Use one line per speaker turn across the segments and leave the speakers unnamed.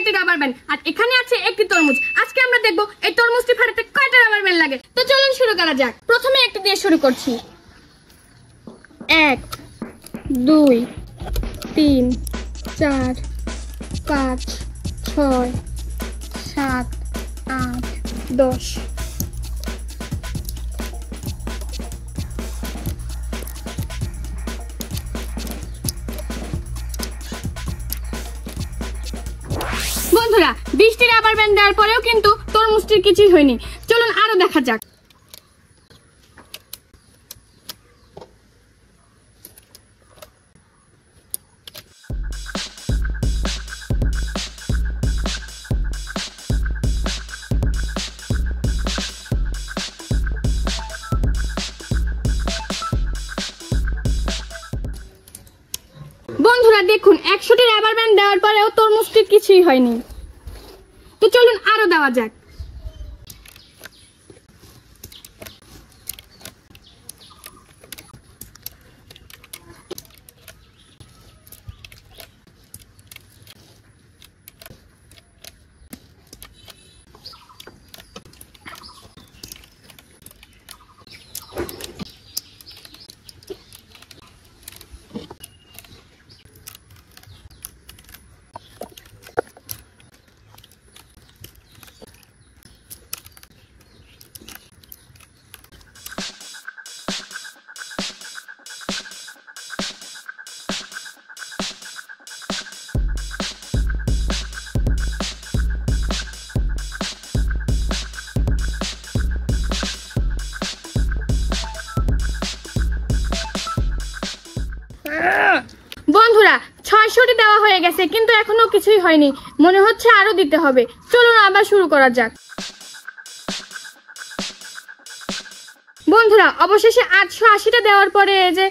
একটি rubber band আর এখানে আছে একটি তরমুজ। আজকে আমরা দেখব এই তরমুজটি ফাটাতে কয়টা রাবার ব্যান্ড লাগে। তো চলুন শুরু করা যাক। প্রথমে একটি দিয়ে শুরু করছি। 1 2 3 4 5 6 7 8 10। বন্ধুরা 20টি রাবার ব্যান্ড দেওয়ার পরেও কিন্তু তরমুজটির কিছুই হয়নি। চলুন আরো দেখা যাক। বন্ধুরা দেখুন 100টি রাবার ব্যান্ড দেওয়ার পরেও তরমুজটির কিছুই হয়নি। তো চলুন আরো দেওয়া যাক। বন্ধুরা 600টি দেওয়া হয়ে গেছে কিন্তু এখনো কিছুই হয়নি, মনে হচ্ছে আরো দিতে হবে। চলুন আবার শুরু করা যাক। বন্ধুরা অবশেষে 880টা দেওয়ার পরে যে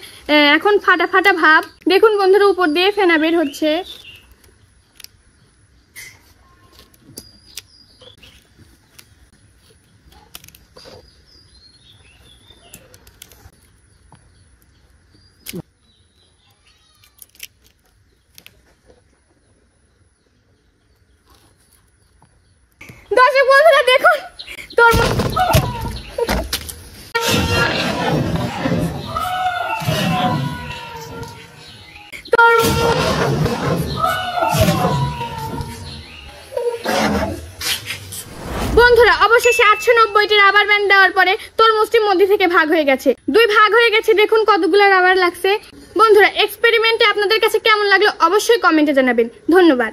এখন ফাটা ফাটা ভাব দেখুন বন্ধুরা, উপর দিয়ে ফেনা বের হচ্ছে। দর্শক বন্ধুরা দেখুন তরমুজ বন্ধুরা অবশেষে 890টি রাবার ব্যান্ড দেওয়ার পরে তরমুজটির মধ্যে থেকে ভাগ হয়ে গেছে, 2 ভাগ হয়ে গেছে। দেখুন কতগুলো রাবার লাগছে। বন্ধুরা এক্সপেরিমেন্টে আপনাদের কাছে কেমন লাগলো অবশ্যই কমেন্টে জানাবেন। ধন্যবাদ।